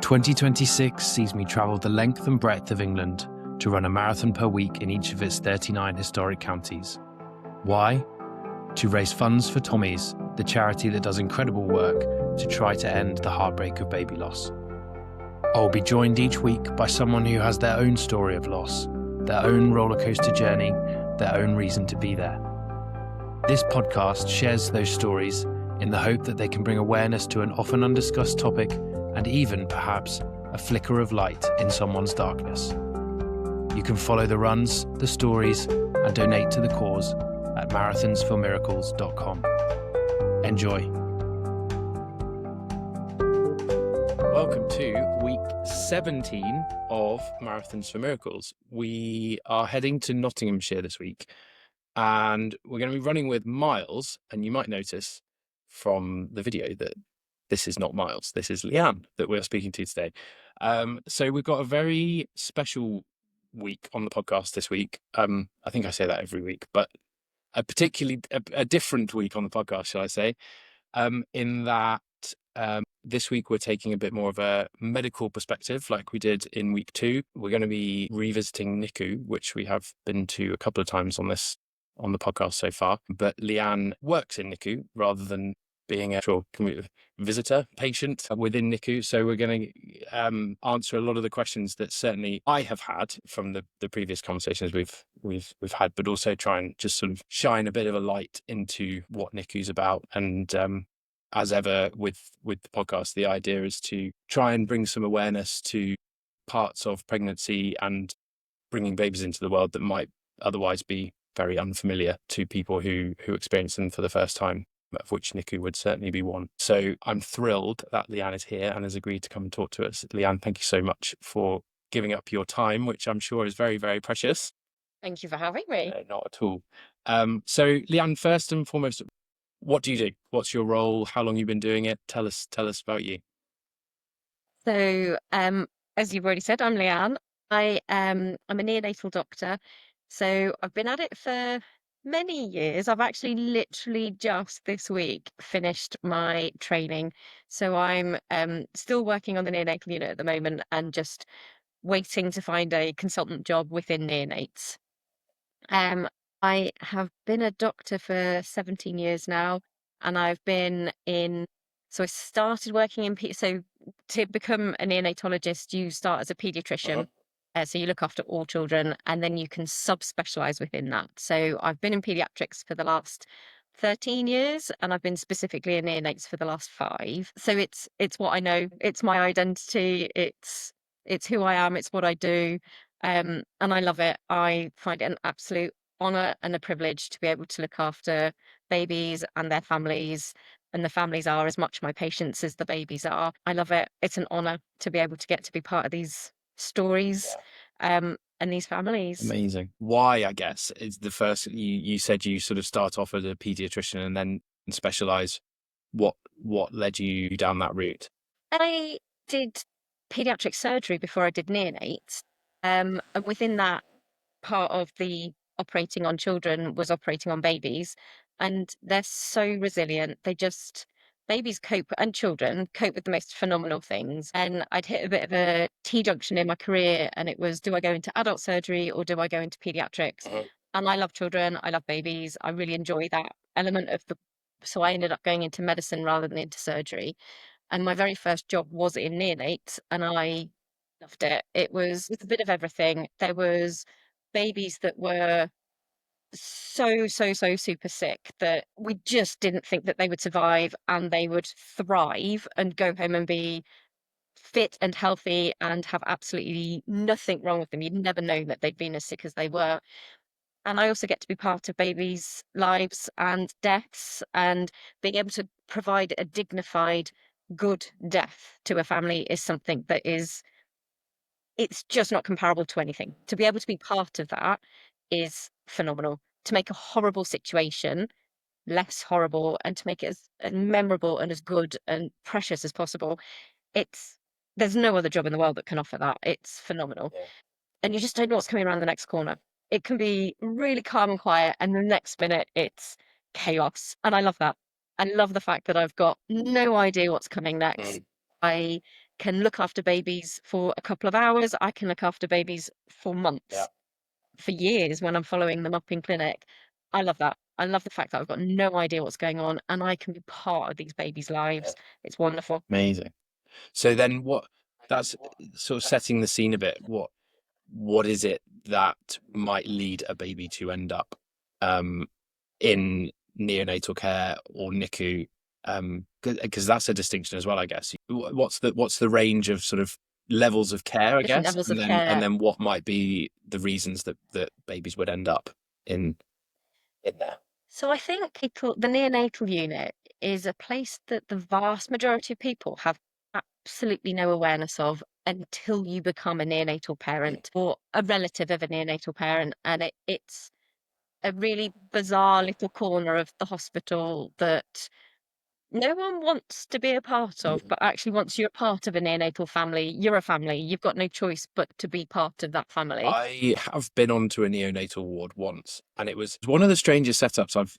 2026 sees me travel the length and breadth of England to run a marathon per week in each of its 39 historic counties. Why? To raise funds for Tommy's, the charity that does incredible work to try to end the heartbreak of baby loss. I'll be joined each week by someone who has their own story of loss, their own rollercoaster journey, their own reason to be there. This podcast shares those stories in the hope that they can bring awareness to an often undiscussed topic and even, perhaps, a flicker of light in someone's darkness. You can follow the runs, the stories, and donate to the cause at marathonsformiracles.com. Enjoy. Welcome to week 17 of Marathons for Miracles. We are heading to Nottinghamshire this week, and we're going to be running with Myles. And you might notice from the video that this is not Myles, this is Leanne that we're speaking to today. So we've got a very special week on the podcast this week. I think I say that every week, but a different week on the podcast, shall I say, in that this week we're taking a bit more of a medical perspective like we did in week 2. We're going to be revisiting NICU, which we have been to a couple of times on the podcast so far. But Leanne works in NICU rather than being a visitor patient within NICU. So we're going to answer a lot of the questions that certainly I have had from the previous conversations we've had, but also try and just sort of shine a bit of a light into what NICU's about. And as ever with the podcast, the idea is to try and bring some awareness to parts of pregnancy and bringing babies into the world that might otherwise be very unfamiliar to people who experience them for the first time, of which NICU would certainly be one. So I'm thrilled that Leanne is here and has agreed to come and talk to us. Leanne, thank you so much for giving up your time, which I'm sure is very, very precious. Thank you for having me. Not at all. So Leanne, first and foremost, what do you do? What's your role? How long have you been doing it? Tell us about you. So, as you've already said, I'm Leanne. I'm a neonatal doctor. So I've been at it for many years. I've actually literally just this week finished my training. So I'm still working on the neonatal unit at the moment and just waiting to find a consultant job within neonates. I have been a doctor for 17 years now, and I've been so I started working in, so to become a neonatologist, you start as a paediatrician. So you look after all children, and then you can subspecialize within that. So I've been in paediatrics for the last 13 years, and I've been specifically in neonates for the last 5. So it's what I know. It's my identity. It's who I am. It's what I do. And I love it. I find it an absolute honour and a privilege to be able to look after babies and their families. And the families are as much my patients as the babies are. I love it. It's an honour to be able to get to be part of these stories and these families. Amazing. Why, I guess, is the first, you said you sort of start off as a paediatrician and then specialise. What led you down that route? I did paediatric surgery before I did neonates. And within that, part of the operating on children was operating on babies. And they're so resilient. Babies cope, and children cope with the most phenomenal things. And I'd hit a bit of a T-junction in my career, and it was, do I go into adult surgery or do I go into paediatrics? And I love children, I love babies, I really enjoy that element of so I ended up going into medicine rather than into surgery. And my very first job was in neonates, and I loved it. It was a bit of everything. There was babies that were so super sick that we just didn't think that they would survive, and they would thrive and go home and be fit and healthy and have absolutely nothing wrong with them. You'd never know that they'd been as sick as they were. And I also get to be part of babies' lives and deaths, and being able to provide a dignified, good death to a family is something that it's just not comparable to anything. To be able to be part of that is phenomenal. To make a horrible situation less horrible and to make it as memorable and as good and precious as possible, there's no other job in the world that can offer that. It's phenomenal. Yeah. And you just don't know what's coming around the next corner. It can be really calm and quiet, and the next minute it's chaos. And I love that. I love the fact that I've got no idea what's coming next. I can look after babies for a couple of hours. I can look after babies for months, for years when I'm following them up in clinic. I love that. I love the fact that I've got no idea what's going on and I can be part of these babies' lives. It's wonderful. Amazing. So then that's sort of setting the scene a bit. What is it that might lead a baby to end up in neonatal care or NICU? Because that's a distinction as well, I guess. What's the range of sort of levels of care, I Different guess, levels and of then care. what might be the reasons that babies would end up in there? So I think the neonatal unit is a place that the vast majority of people have absolutely no awareness of until you become a neonatal parent or a relative of a neonatal parent. And it's a really bizarre little corner of the hospital that no one wants to be a part of, but actually once you're part of a neonatal family, you're a family. You've got no choice but to be part of that family. I have been onto a neonatal ward once, and it was one of the strangest setups I've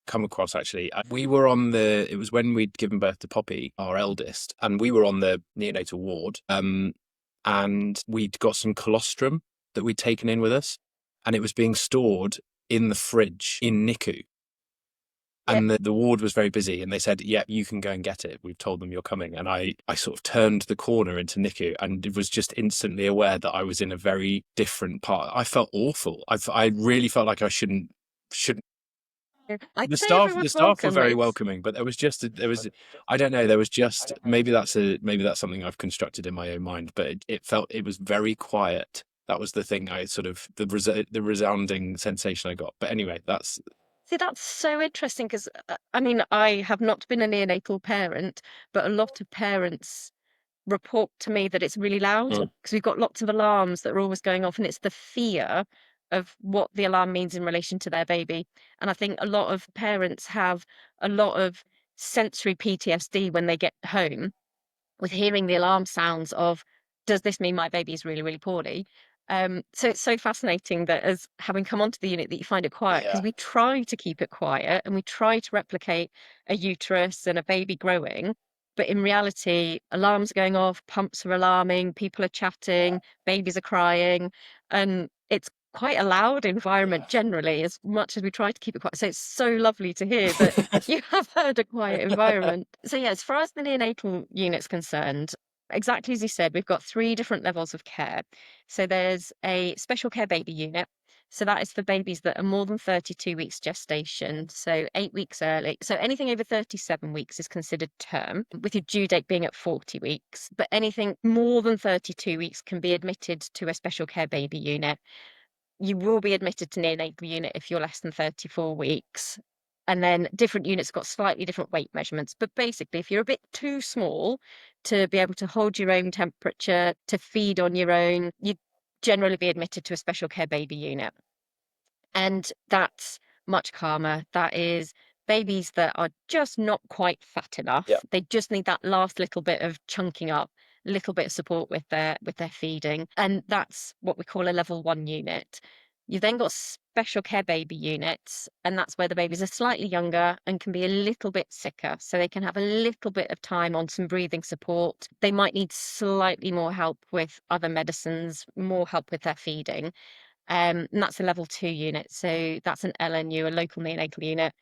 come across, actually. We were it was when we'd given birth to Poppy, our eldest, and we were on the neonatal ward, and we'd got some colostrum that we'd taken in with us, and it was being stored in the fridge in NICU. Yep. And the ward was very busy, and they said, "Yeah, you can go and get it. We've told them you're coming." And I sort of turned the corner into NICU, and was just instantly aware that I was in a very different part. I felt awful. I really felt like I shouldn't. I'd The say the everyone's staff were welcome. very It's welcoming, but there was I don't know, there was just maybe that's something I've constructed in my own mind, but it was very quiet. That was the thing I sort of the resounding sensation I got. But anyway, See, that's so interesting because I mean, I have not been a neonatal parent, but a lot of parents report to me that it's really loud because we've got lots of alarms that are always going off, and it's the fear of what the alarm means in relation to their baby. And I think a lot of parents have a lot of sensory PTSD when they get home with hearing the alarm sounds of, does this mean my baby is really, really poorly? So it's so fascinating that as having come onto the unit that you find it quiet because we try to keep it quiet and we try to replicate a uterus and a baby growing. But in reality, alarms are going off, pumps are alarming, people are chatting, babies are crying, and it's quite a loud environment generally, as much as we try to keep it quiet. So it's so lovely to hear that you have heard a quiet environment. So yeah, as far as the neonatal unit's concerned, exactly as you said, we've got 3 different levels of care. So there's a special care baby unit. So that is for babies that are more than 32 weeks gestation, so 8 weeks early. So anything over 37 weeks is considered term, with your due date being at 40 weeks. But anything more than 32 weeks can be admitted to a special care baby unit. You will be admitted to neonatal unit if you're less than 34 weeks. And then different units got slightly different weight measurements. But basically, if you're a bit too small to be able to hold your own temperature, to feed on your own, you'd generally be admitted to a special care baby unit. And that's much calmer. That is babies that are just not quite fat enough. Yeah. They just need that last little bit of chunking up, little bit of support with their feeding. And that's what we call a level 1 unit. You've then got special care baby units, and that's where the babies are slightly younger and can be a little bit sicker. So they can have a little bit of time on some breathing support. They might need slightly more help with other medicines, more help with their feeding. And that's a level 2 unit. So that's an LNU, a local neonatal unit.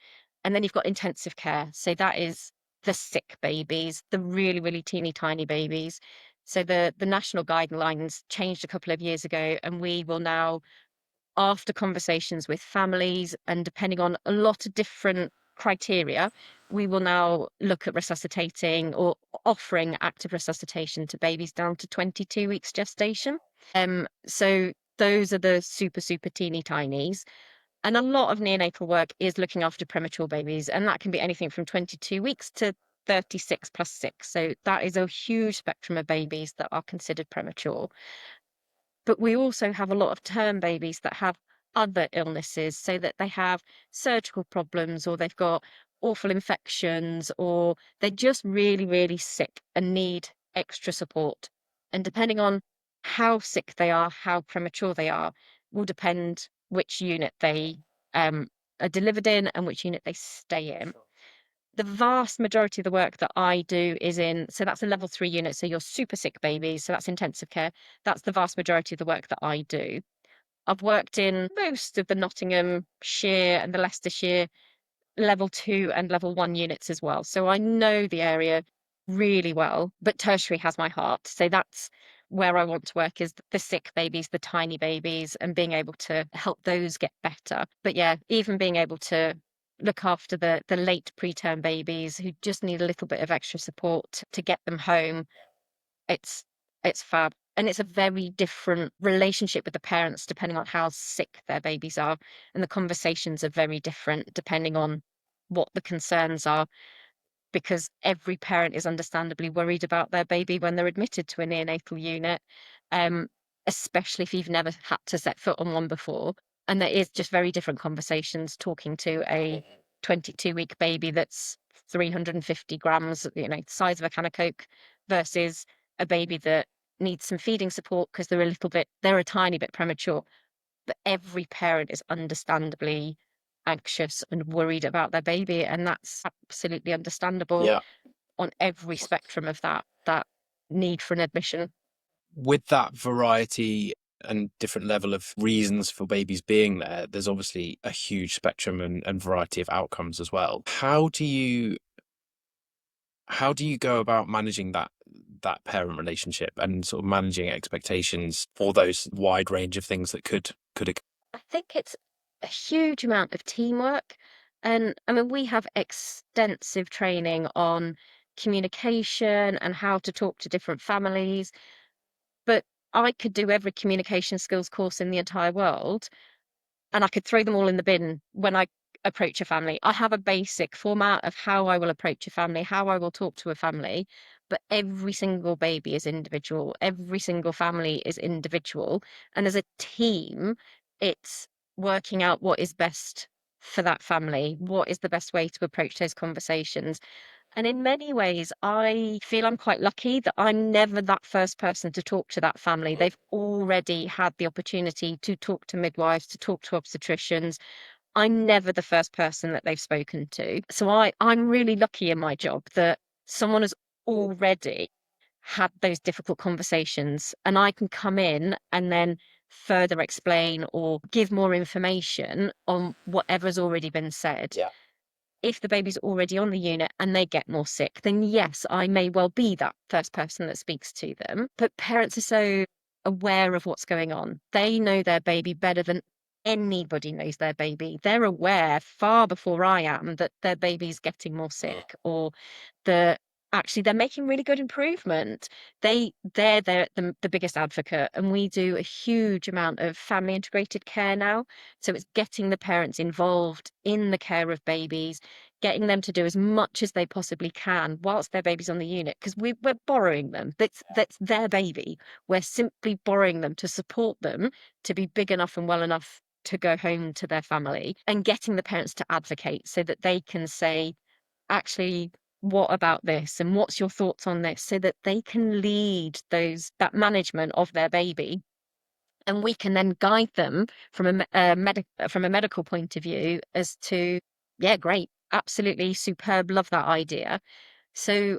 And then you've got intensive care. So that is the sick babies, the really, really teeny tiny babies. So the national guidelines changed a couple of years ago, and we will now, after conversations with families and depending on a lot of different criteria, we will now look at resuscitating or offering active resuscitation to babies down to 22 weeks gestation. So those are the super, super teeny tinies. And a lot of neonatal work is looking after premature babies, and that can be anything from 22 weeks to 36 plus 6. So that is a huge spectrum of babies that are considered premature. But we also have a lot of term babies that have other illnesses, so that they have surgical problems or they've got awful infections or they're just really, really sick and need extra support. And depending on how sick they are, how premature they are, will depend which unit they are delivered in and which unit they stay in. the vast majority of the work that I do is so that's a level 3 unit. So you're super sick babies. So that's intensive care. That's the vast majority of the work that I do. I've worked in most of the Nottinghamshire and the Leicestershire level 2 and level 1 units as well. So I know the area really well, but tertiary has my heart. So that's where I want to work, is the sick babies, the tiny babies, and being able to help those get better. But yeah, even being able to look after the late preterm babies who just need a little bit of extra support to get them home, it's it's fab. And it's a very different relationship with the parents depending on how sick their babies are. And the conversations are very different depending on what the concerns are, because every parent is understandably worried about their baby when they're admitted to a neonatal unit, um, especially if you've never had to set foot on one before. And there is just very different conversations talking to a 22-week baby that's 350 grams, the size of a can of Coke, versus a baby that needs some feeding support because they're a tiny bit premature. But every parent is understandably anxious and worried about their baby, and that's absolutely understandable Yeah. on every spectrum of that need for an admission. With that variety and different level of reasons for babies being there, there's obviously a huge spectrum and variety of outcomes as well. How do you go about managing that parent relationship and sort of managing expectations for those wide range of things that could occur? I think it's a huge amount of teamwork. And I mean, we have extensive training on communication and how to talk to different families, but I could do every communication skills course in the entire world, and I could throw them all in the bin when I approach a family. I have a basic format of how I will approach a family, how I will talk to a family, but every single baby is individual. Every single family is individual. And as a team, it's working out what is best for that family, what is the best way to approach those conversations. And in many ways, I feel I'm quite lucky that I'm never that first person to talk to that family. They've already had the opportunity to talk to midwives, to talk to obstetricians. I'm never the first person that they've spoken to. So I'm really lucky in my job that someone has already had those difficult conversations, and I can come in and then further explain or give more information on whatever's already been said. Yeah. If the baby's already on the unit and they get more sick, then yes, I may well be that first person that speaks to them. But parents are so aware of what's going on. They know their baby better than anybody knows their baby. They're aware far before I am that their baby's getting more sick, or that actually they're making really good improvement. They're the biggest advocate, and we do a huge amount of family integrated care now. So it's getting the parents involved in the care of babies, getting them to do as much as they possibly can whilst their baby's on the unit, because we're borrowing them. That's their baby. We're simply borrowing them to support them to be big enough and well enough to go home to their family, and getting the parents to advocate so that they can say, actually, what about this? And what's your thoughts on this? So that they can lead that management of their baby, and we can then guide them from from a medical point of view as to, yeah, great, absolutely superb, love that idea. So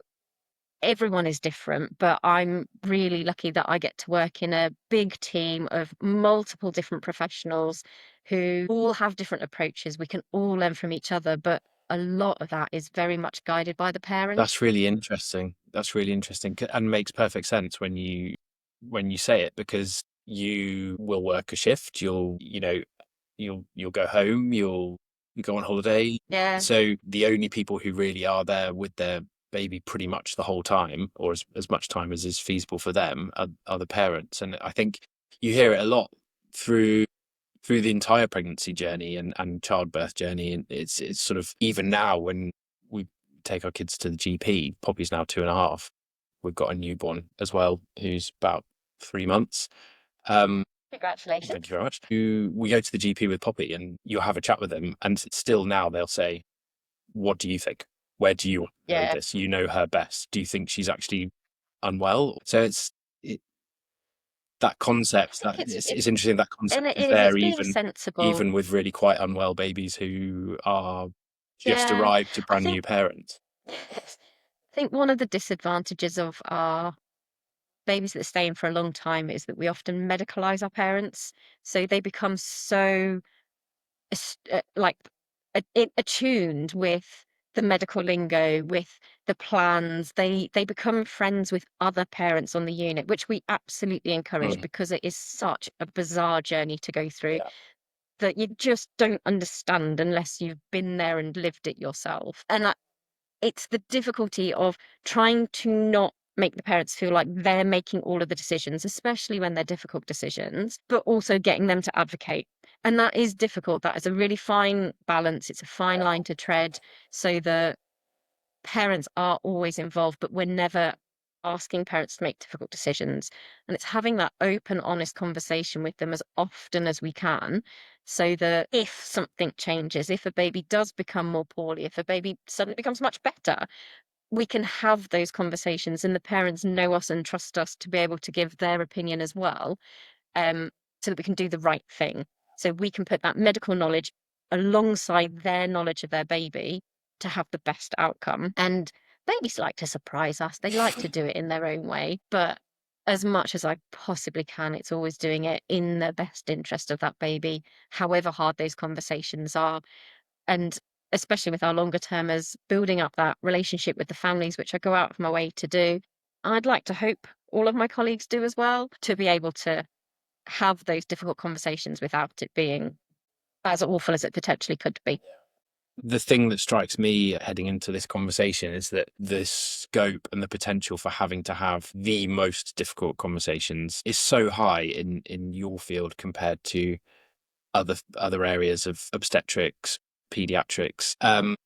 everyone is different, but I'm really lucky that I get to work in a big team of multiple different professionals who all have different approaches. We can all learn from each other, but a lot of that is very much guided by the parents. That's really interesting. That's really interesting and makes perfect sense when you say it, because you will work a shift, you'll go home, you go on holiday. Yeah, So the only people who really are there with their baby pretty much the whole time, or as much time as is feasible for them, are the parents. And I think you hear it a lot through the entire pregnancy journey and childbirth journey. And it's sort of, even now when we take our kids to the GP, Poppy's now 2.5. We've got a newborn as well who's about 3 months. Thank you congratulations. very much. We go to the GP with Poppy and you'll have a chat with them, and still now they'll say, what do you think? Where do you want to go with Yeah, this? You know her best. Do you think she's actually unwell? So that I concept, think it's interesting that and concept it is is, there it's being even sensible. even with really quite unwell babies who are just Yeah, arrived to I brand think new parents. I think one of the disadvantages of our babies that stay in for a long time is that we often medicalize our parents, so they become so like attuned with the medical lingo, with the plans. They become friends with other parents on the unit, which we absolutely encourage Mm, because it is such a bizarre journey to go through yeah. that you just don't understand unless you've been there and lived it yourself. And it's the difficulty of trying to not make the parents feel like they're making all of the decisions, especially when they're difficult decisions, but also getting them to advocate. And that is difficult. That is a really fine balance. It's a fine line to tread so that parents are always involved, but we're never asking parents to make difficult decisions. And it's having that open, honest conversation with them as often as we can, so that if something changes, if a baby does become more poorly, if a baby suddenly becomes much better, we can have those conversations and the parents know us and trust us to be able to give their opinion as well, um, so that we can do the right thing. So we can put that medical knowledge alongside their knowledge of their baby to have the best outcome. And babies like to surprise us, they like to do it in their own way. But as much as I possibly can, it's always doing it in the best interest of that baby, however hard those conversations are. And especially with our longer termers, building up that relationship with the families, which I go out of my way to do. I'd like to hope all of my colleagues do as well, to be able to have those difficult conversations without it being as awful as it potentially could be. The thing that strikes me heading into this conversation is that the scope and the potential for having to have the most difficult conversations is so high in your field compared to other areas of obstetrics, pediatrics. And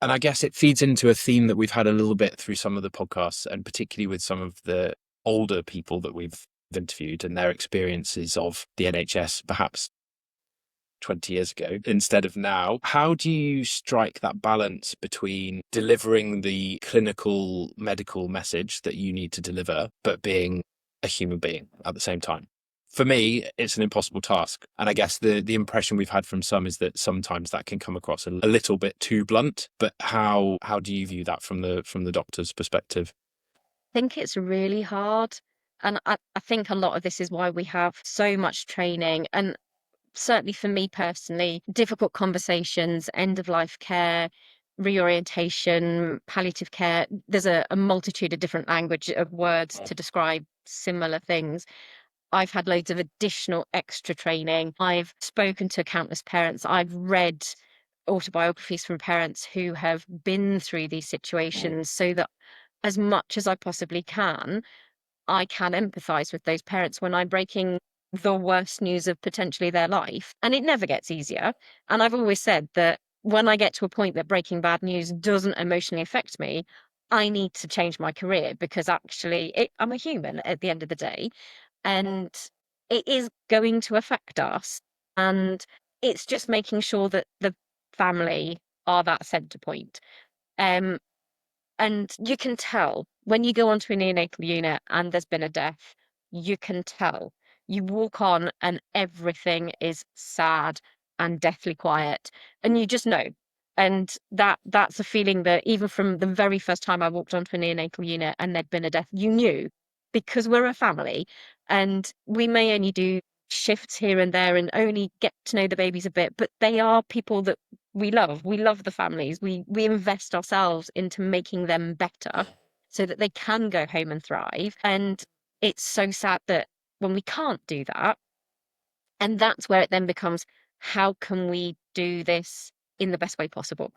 I guess it feeds into a theme that we've had a little bit through some of the podcasts, and particularly with some of the older people that we've interviewed and their experiences of the NHS, perhaps 20 years ago instead of now. How do you strike that balance between delivering the clinical medical message that you need to deliver, but being a human being at the same time? For me, it's an impossible task. And I guess the impression we've had from some is that sometimes that can come across a little bit too blunt. But how do you view that from the doctor's perspective? I think it's really hard. And I think a lot of this is why we have so much training. And certainly for me personally, difficult conversations, end of life care, reorientation, palliative care. There's a multitude of different language of words to describe similar things. I've had loads of additional extra training. I've spoken to countless parents. I've read autobiographies from parents who have been through these situations so that as much as I possibly can, I can empathize with those parents when I'm breaking the worst news of potentially their life. And it never gets easier. And I've always said that when I get to a point that breaking bad news doesn't emotionally affect me, I need to change my career because actually I'm a human at the end of the day and it is going to affect us. And it's just making sure that the family are that center point. Um, and you can tell when you go onto a neonatal unit and there's been a death, you can tell. You walk on and everything is sad and deathly quiet. And you just know. And that's a feeling that even from the very first time I walked onto a neonatal unit and there'd been a death, you knew because we're a family and we may only do shifts here and there and only get to know the babies a bit, but they are people that we love. We love the families. We invest ourselves into making them better so that they can go home and thrive. And it's so sad that when we can't do that, and that's where it then becomes, how can we do this in the best way possible?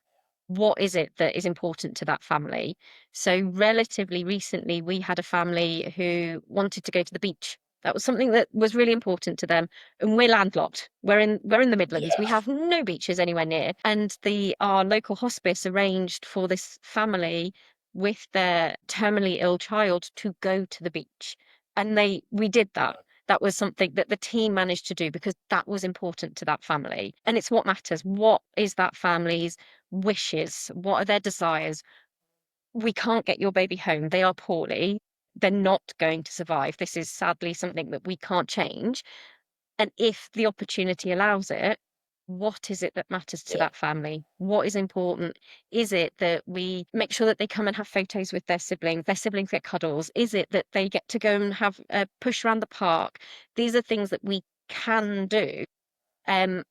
What is it that is important to that family? So, relatively recently, we had a family who wanted to go to the beach. That was something that was really important to them. And we're landlocked. We're in the Midlands. We Yeah. have no beaches anywhere near. And the our local hospice arranged for this family with their terminally ill child to go to the beach. And we did that. That was something that the team managed to do because that was important to that family. And it's what matters. What is that family's wishes? What are their desires? We can't get your baby home. They are poorly. They're not going to survive. This is sadly something that we can't change. And if the opportunity allows it, what is it that matters to Yeah. that family? What is important? Is it that we make sure that they come and have photos with their siblings get cuddles? Is it that they get to go and have a push around the park? These are things that we can do. Um,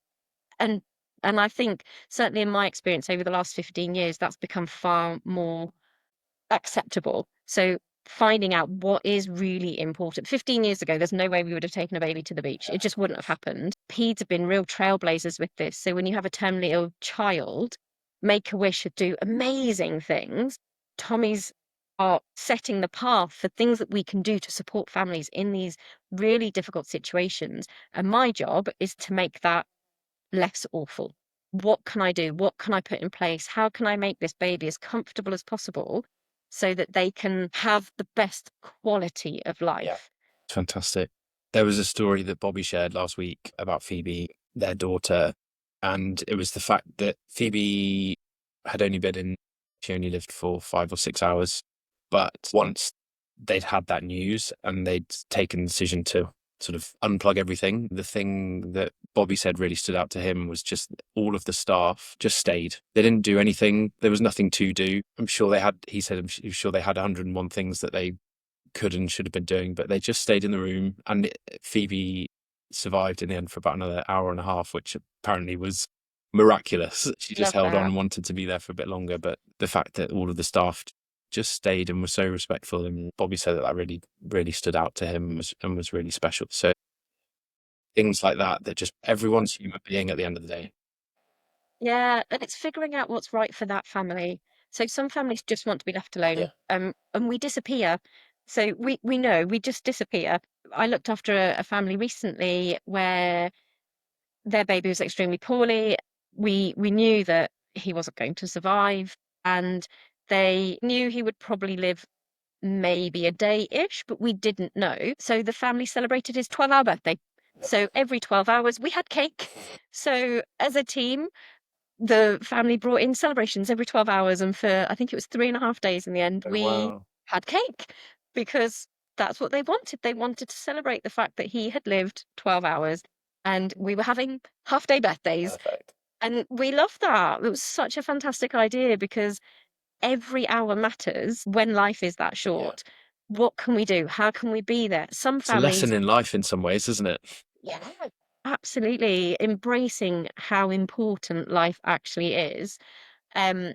and and I think certainly in my experience over the last 15 years, that's become far more acceptable. So finding out what is really important. 15 years ago, there's no way we would have taken a baby to the beach. It just wouldn't have happened. Peds have been real trailblazers with this. So when you have a terminally ill child, Make-A-Wish should do amazing things. Tommy's are setting the path for things that we can do to support families in these really difficult situations. And my job is to make that less awful. What can I do? What can I put in place? How can I make this baby as comfortable as possible so that they can have the best quality of Yeah. life? Fantastic. There was a story that Bobby shared last week about Phoebe, their daughter, and it was the fact that Phoebe had only been in, she only lived for 5 or 6 hours. But once they'd had that news and they'd taken the decision to sort of unplug everything, the thing that Bobby said really stood out to him was just all of the staff just stayed. They didn't do anything. There was nothing to do. I'm sure they had, he said, he was sure they had 101 things that they could and should have been doing, but they just stayed in the room. And Phoebe survived in the end for about another hour and a half, which apparently was miraculous. She just Love held on that. and wanted to be there for a bit longer. But the fact that all of the staff just stayed and were so respectful, and Bobby said that really, really stood out to him and was really special. So things like that, that just everyone's human being at the end of the day. Yeah, and it's figuring out what's right for that family. So some families just want to be left Yeah. alone, and we disappear. So we know we just disappear. I looked after a family recently where their baby was extremely poorly. We knew that he wasn't going to survive, and they knew he would probably live maybe a day-ish, but we didn't know. So the family celebrated his 12-hour birthday. So every 12 hours we had cake. So as a team, the family brought in celebrations every 12 hours, and for I think it was 3.5 days in the end, Oh, we wow. had cake because that's what they wanted. They wanted to celebrate the fact that he had lived 12 hours and we were having half-day birthdays. Perfect. And we loved that. It was such a fantastic idea because every hour matters when life is that Yeah. short. What can we do? How can we be there? Some It's a lesson families, in life in some ways, isn't it? yeah, absolutely embracing how important life actually is. Um,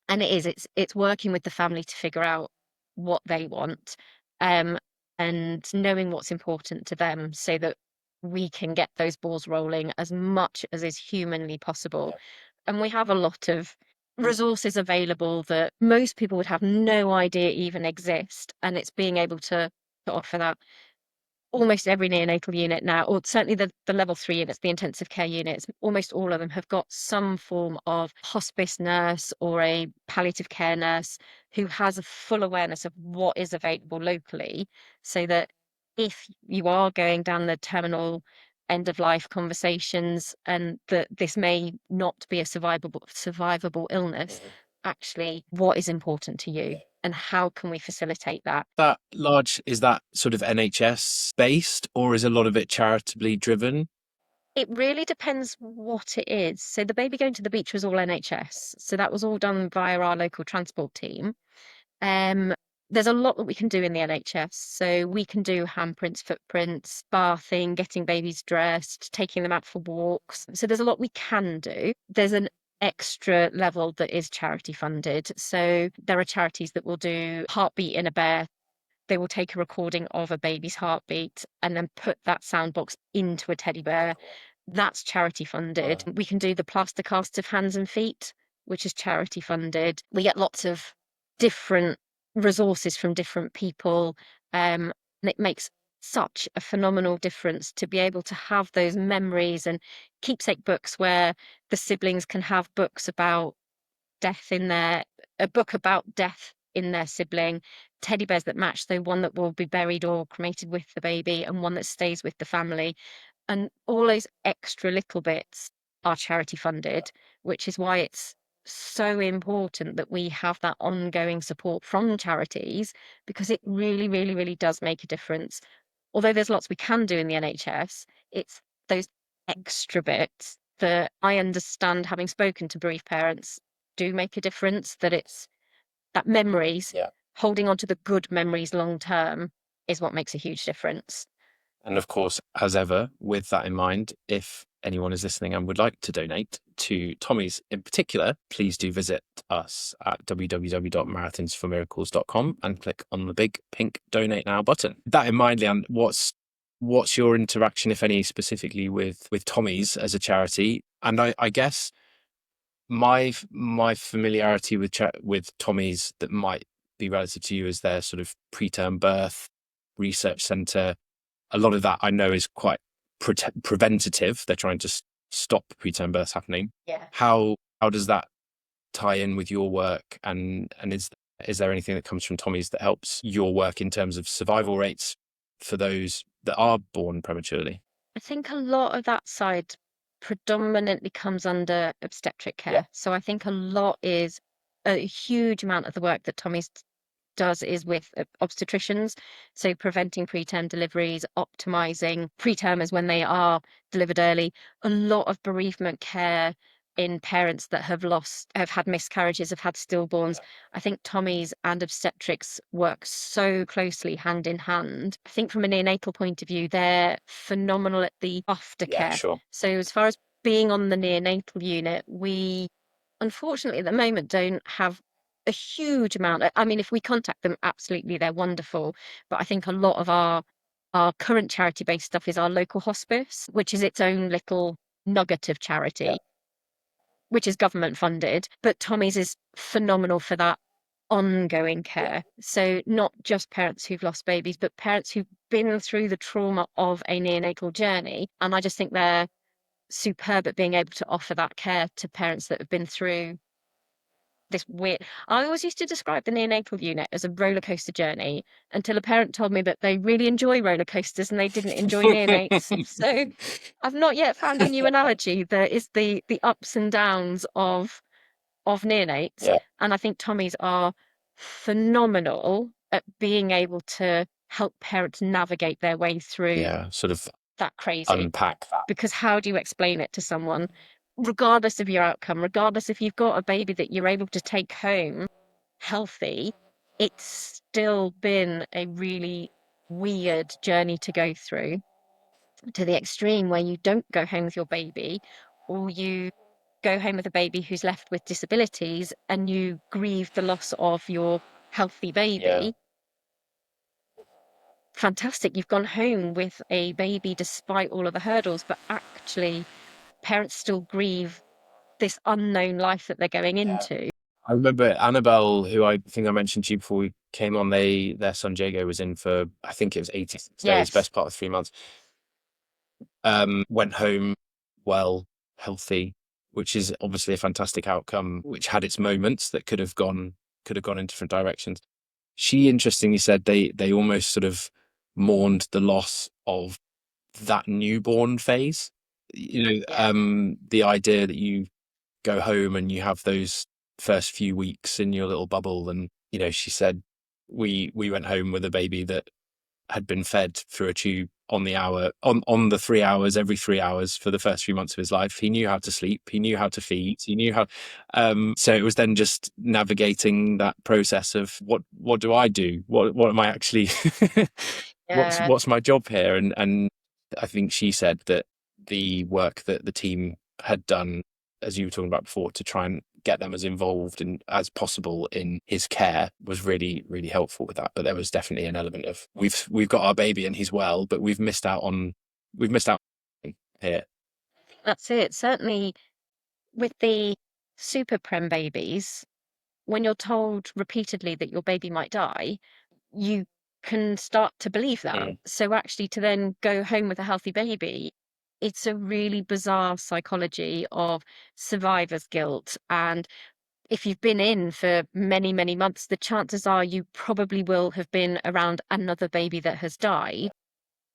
and it is, it's working with the family to figure out what they want, um, and knowing what's important to them so that we can get those balls rolling as much as is humanly possible. Yeah. And we have a lot of resources available that most people would have no idea even exist. And it's being able to offer that. Almost every neonatal unit now, or certainly the level 3 units, the intensive care units, almost all of them have got some form of hospice nurse or a palliative care nurse who has a full awareness of what is available locally, so that if you are going down the terminal end of life conversations and that this may not be a survivable illness, actually what is important to you and how can we facilitate that? That large, is that sort of NHS based, or is a lot of it charitably driven? It really depends what it is. So the baby going to the beach was all NHS. So that was all done via our local transport team. Um, there's a lot that we can do in the NHS. So we can do handprints, footprints, bathing, getting babies dressed, taking them out for walks. So there's a lot we can do. There's an extra level that is charity funded. So there are charities that will do heartbeat in a bear. They will take a recording of a baby's heartbeat and then put that sound box into a teddy bear. That's charity funded. Wow. We can do the plaster casts of hands and feet, which is charity funded. We get lots of different resources from different people. And it makes such a phenomenal difference to be able to have those memories and keepsake books where the siblings can have books about death in their a book about death in their sibling, teddy bears that match, so one that will be buried or cremated with the baby and one that stays with the family. And all those extra little bits are charity funded, which is why it's so important that we have that ongoing support from charities because it really, really, really does make a difference. Although there's lots we can do in the NHS, it's those extra bits that I understand, having spoken to bereaved parents, do make a difference, that it's that memories, holding on to the good memories long term is what makes a huge difference. And of course, as ever, with that in mind, if anyone is listening and would like to donate to Tommy's in particular, please do visit us at www.marathonsformiracles.com and click on the big pink donate now button. With that in mind, Leanne, what's your interaction, if any, specifically with Tommy's as a charity? And I guess my familiarity with Tommy's that might be relative to you is their sort of preterm birth research centre. A lot of that I know is quite preventative. They're trying to stop preterm births happening. Yeah. How does that tie in with your work? And is there anything that comes from Tommy's that helps your work in terms of survival rates for those that are born prematurely? I think a lot of that side predominantly comes under obstetric care. So I think a lot is a huge amount of the work that Tommy's does is with obstetricians. So preventing preterm deliveries, optimizing pretermers when they are delivered early, a lot of bereavement care in parents that have had miscarriages, have had stillborns. I think Tommy's and obstetrics work so closely hand in hand. I think from a neonatal point of view, they're phenomenal at the aftercare. Sure. So as far as being on the neonatal unit, we unfortunately at the moment don't have a huge amount. I mean, if we contact them, absolutely, they're wonderful. But I think a lot of our current charity-based stuff is our local hospice, which is its own little nugget of charity, which is government funded. But Tommy's is phenomenal for that ongoing care. So not just parents who've lost babies, but parents who've been through the trauma of a neonatal journey. And I just think they're superb at being able to offer that care to parents that have been through this weird. I always used to describe the neonatal unit as a roller coaster journey until a parent told me that they really enjoy roller coasters and they didn't enjoy neonates. So I've not yet found a new analogy that is the ups and downs of neonates. And I think Tommy's are phenomenal at being able to help parents navigate their way through sort of that crazy. unpack that. Because how do you explain it to someone, regardless of your outcome, regardless if you've got a baby that you're able to take home healthy, it's still been a really weird journey to go through, to the extreme where you don't go home with your baby, or you go home with a baby who's left with disabilities and you grieve the loss of your healthy baby. Fantastic, you've gone home with a baby despite all of the hurdles, but actually parents still grieve this unknown life that they're going into. I remember Annabelle, who I think I mentioned to you before we came on, their son Jago was in for, I think it was 86 days, best part of 3 months. Went home well, healthy, which is obviously a fantastic outcome, which had its moments that could have gone in different directions. She interestingly said they almost sort of mourned the loss of that newborn phase. The idea that you go home and you have those first few weeks in your little bubble, and she said we went home with a baby that had been fed through a tube on the 3 hours, every 3 hours for the first few months of his life. He knew how to sleep, he knew how to feed, he knew how. So it was then just navigating that process of what do I do? What am I actually? What's my job here? And I think she said that the work that the team had done, as you were talking about before, to try and get them as involved as possible in his care was really, really helpful with that. But there was definitely an element of we've got our baby and he's well, but we've missed out here. That's it. Certainly with the super prem babies, when you're told repeatedly that your baby might die, you can start to believe that. So actually to then go home with a healthy baby, it's a really bizarre psychology of survivor's guilt. And if you've been in for many, many months, the chances are you probably will have been around another baby that has died.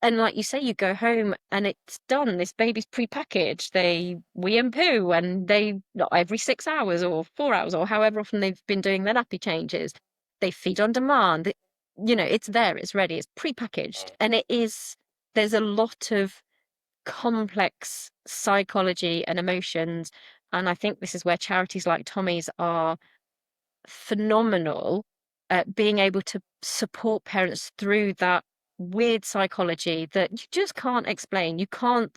And like you say, you go home and it's done. This baby's prepackaged. They wee and poo, and they not every 6 hours or 4 hours or however often they've been doing their nappy changes. They feed on demand. It's there, it's ready, it's prepackaged. And there's a lot of complex psychology and emotions. And I think this is where charities like Tommy's are phenomenal at being able to support parents through that weird psychology that you just can't explain. You can't,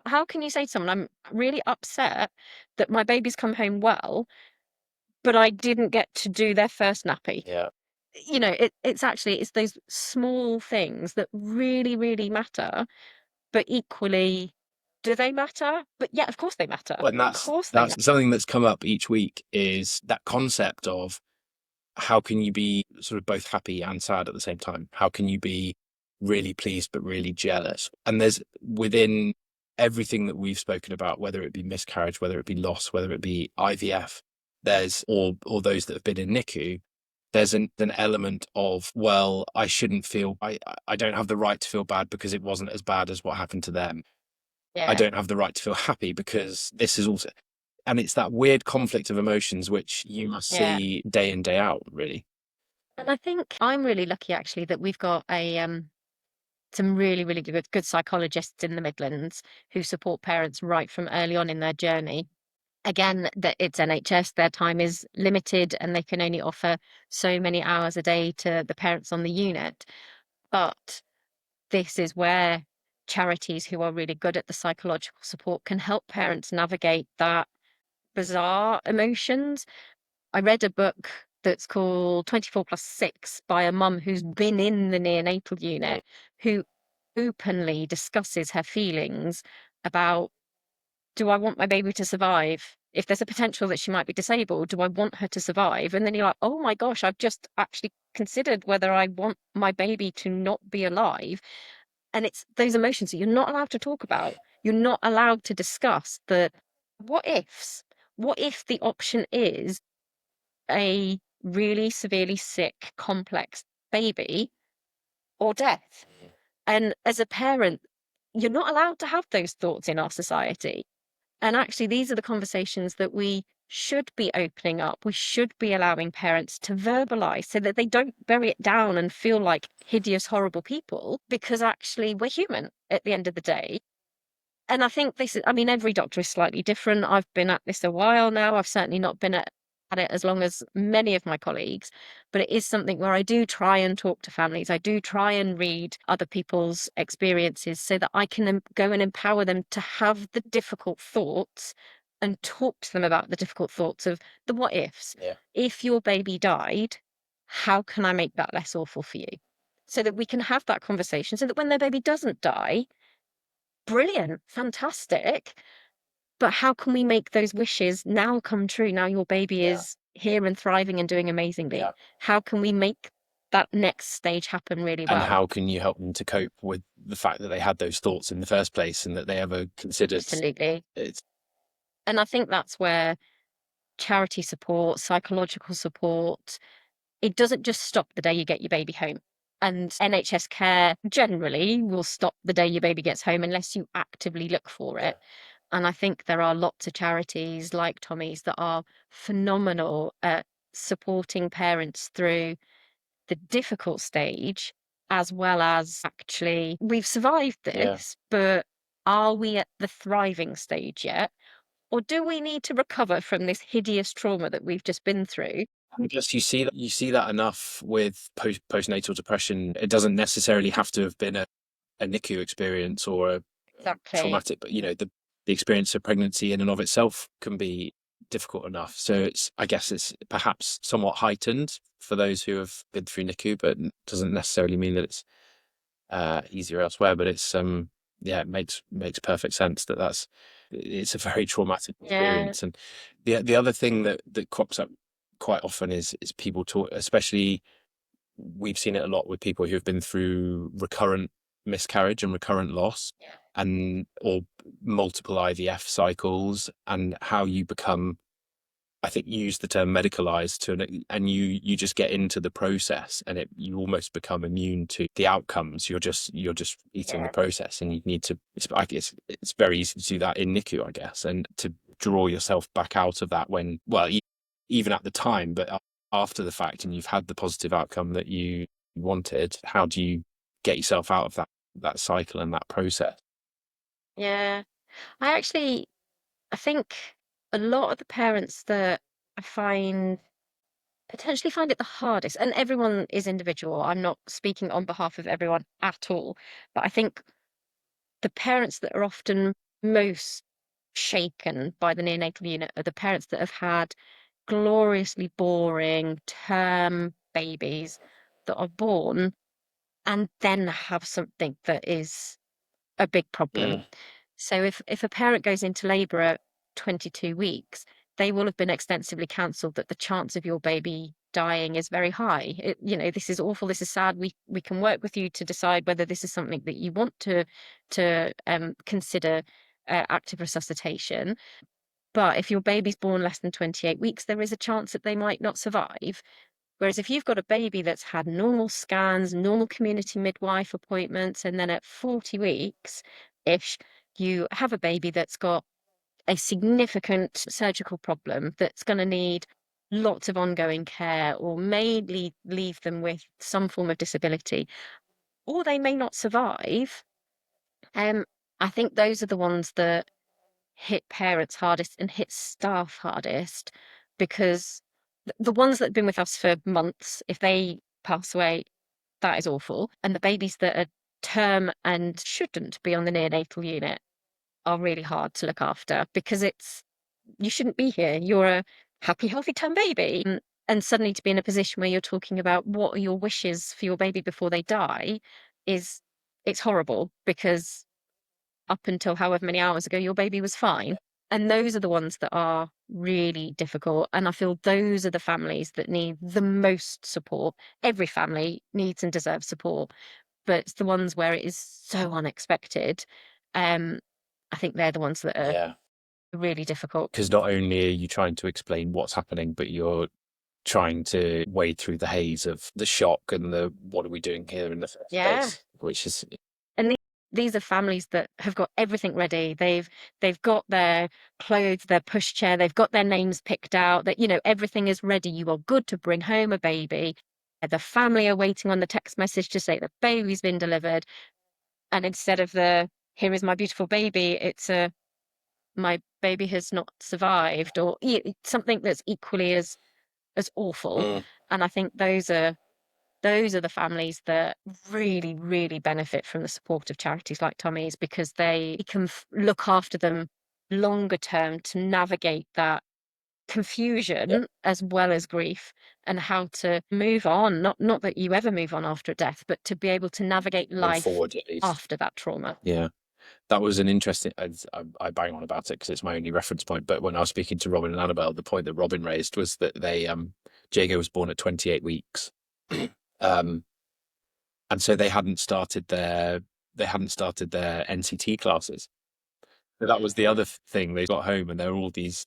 how can you say to someone, I'm really upset that my baby's come home well, but I didn't get to do their first nappy? Yeah. You know, it's those small things that really, really matter, but equally, do they matter? But yeah, of course they matter. Well, and Of that's course they matter. that's something that's come up each week is that concept of how can you be sort of both happy and sad at the same time? How can you be really pleased but really jealous? And there's within everything that we've spoken about, whether it be miscarriage, whether it be loss, whether it be IVF, there's or those that have been in NICU, there's an element of, well, I shouldn't feel I don't have the right to feel bad because it wasn't as bad as what happened to them. I Yeah. don't have the right to feel happy because this is also, and it's that weird conflict of emotions which you must Yeah. see day in, day out, really. And I think I'm really lucky actually that we've got some really, really good psychologists in the Midlands who support parents right from early on in their journey. Again, that it's NHS, their time is limited and they can only offer so many hours a day to the parents on the unit. But this is where charities who are really good at the psychological support can help parents navigate that bizarre emotions. I read a book that's called 24+6 by a mum who's been in the neonatal unit, who openly discusses her feelings about, do I want my baby to survive? If there's a potential that she might be disabled, do I want her to survive? And then you're like, oh my gosh, I've just actually considered whether I want my baby to not be alive. And it's those emotions that you're not allowed to talk about. You're not allowed to discuss the what ifs. What if the option is a really severely sick, complex baby or death? And as a parent, you're not allowed to have those thoughts in our society. And actually, these are the conversations that we should be opening up. We should be allowing parents to verbalize so that they don't bury it down and feel like hideous, horrible people, because actually, we're human at the end of the day. And I think this is, I mean, every doctor is slightly different. I've been at this a while now. I've certainly not been at it as long as many of my colleagues, but it is something where I do try and talk to families. I do try and read other people's experiences so that I can go and empower them to have the difficult thoughts and talk to them about the difficult thoughts of the what ifs. Yeah. If your baby died, how can I make that less awful for you? So that we can have that conversation so that when their baby doesn't die, brilliant, fantastic. But how can we make those wishes now come true? Now your baby Yeah. is here and thriving and doing amazingly. Yeah. How can we make that next stage happen really And well? how can you help them to cope with the fact that they had those thoughts in the first place and that they ever considered Absolutely. it's And I think that's where charity support, psychological support, it doesn't just stop the day you get your baby home. And NHS care generally will stop the day your baby gets home unless you actively look for yeah. it. And I think there are lots of charities like Tommy's that are phenomenal at supporting parents through the difficult stage, as well as actually, we've survived Yeah. this, but are we at the thriving stage yet? Or do we need to recover from this hideous trauma that we've just been through? I guess you see that enough with postnatal depression. It doesn't necessarily have to have been a NICU experience or a Exactly. traumatic, but the experience of pregnancy in and of itself can be difficult enough. So I guess it's perhaps somewhat heightened for those who have been through NICU, but doesn't necessarily mean that it's easier elsewhere. But yeah, it makes perfect sense that it's a very traumatic Yeah. experience. And the other thing that crops up quite often is people talk, especially we've seen it a lot with people who have been through recurrent miscarriage and recurrent loss Yeah. and or multiple IVF cycles, and how you become, I think you use the term medicalized and you just get into the process and you almost become immune to the outcomes. You're just eating the Yeah. process, and you need to. It's very easy to do that in NICU, I guess, and to draw yourself back out of that when, well, even at the time, but after the fact, and you've had the positive outcome that you wanted. How do you get yourself out of that cycle and that process? Yeah. I think a lot of the parents that I find potentially find it the hardest, and everyone is individual. I'm not speaking on behalf of everyone at all, but I think the parents that are often most shaken by the neonatal unit are the parents that have had gloriously boring term babies that are born and then have something that is a big problem. Mm. So if a parent goes into labour at 22 weeks, they will have been extensively counselled that the chance of your baby dying is very high. This is awful. This is sad. We can work with you to decide whether this is something that you want to consider active resuscitation. But if your baby's born less than 28 weeks, there is a chance that they might not survive. Whereas if you've got a baby that's had normal scans, normal community midwife appointments, and then at 40 weeks-ish, you have a baby that's got a significant surgical problem that's going to need lots of ongoing care or may leave them with some form of disability, or they may not survive. I think those are the ones that hit parents hardest and hit staff hardest because the ones that have been with us for months, if they pass away, that is awful. And the babies that are term and shouldn't be on the neonatal unit are really hard to look after because you shouldn't be here. You're a happy, healthy term baby. And suddenly to be in a position where you're talking about what are your wishes for your baby before they die is it's horrible because up until however many hours ago, your baby was fine. And those are the ones that are really difficult. And I feel those are the families that need the most support. Every family needs and deserves support, but it's the ones where it is so unexpected. Um, I think they're the ones that are Yeah. really difficult. Because not only are you trying to explain what's happening, but you're trying to wade through the haze of the shock and the what are we doing here in the first Yeah. place, which is And these are families that have got everything ready. They've got their clothes, their pushchair, they've got their names picked out, that everything is ready. You are good to bring home a baby. The family are waiting on the text message to say the baby's been delivered. And instead of the here is my beautiful baby, it's a my baby has not survived, or something that's equally as awful. Mm. And I think those are the families that really, really benefit from the support of charities like Tommy's because they can look after them longer term to navigate that Yeah, confusion as well as grief and how to move on. Not that you ever move on after a death, but to be able to navigate move life forward at least. after that trauma. Yeah, that was an interesting. I bang on about it because it's my only reference point. But when I was speaking to Robin and Annabelle, the point that Robin raised was that Jago was born at 28 weeks, um, and so they hadn't started their NCT classes. So that was the other thing. They got home and there are all these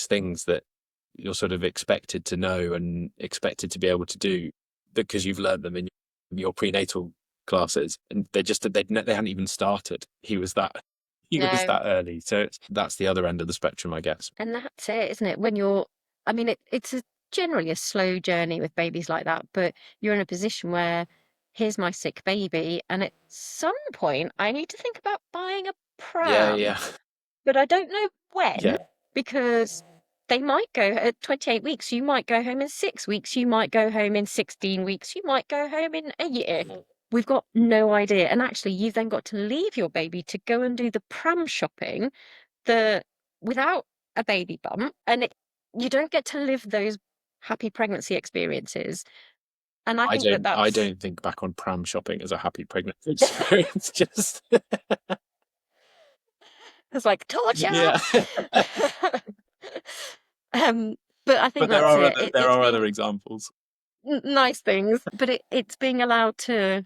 things that you're sort of expected to know and expected to be able to do because you've learned them in your prenatal classes, and they hadn't even started. He was No. that early, so that's the other end of the spectrum, I guess. And that's it, isn't it? I mean, it's generally a slow journey with babies like that, but you're in a position where here's my sick baby, and at some point I need to think about buying a Yeah, pram, yeah, but I don't know when yeah. because they might go at 28 weeks, you might go home in 6 weeks, you might go home in 16 weeks, you might go home in a year. We've got no idea. And actually, you've then got to leave your baby to go and do the pram shopping the without a baby bump, and you don't get to live those happy pregnancy experiences. And I I think that don't. I that's don't think back on pram shopping as a happy pregnancy experience. Just it's like torture. yeah. um, but I think But there that's are it. other there It's are being other examples. nice things, but it's being allowed to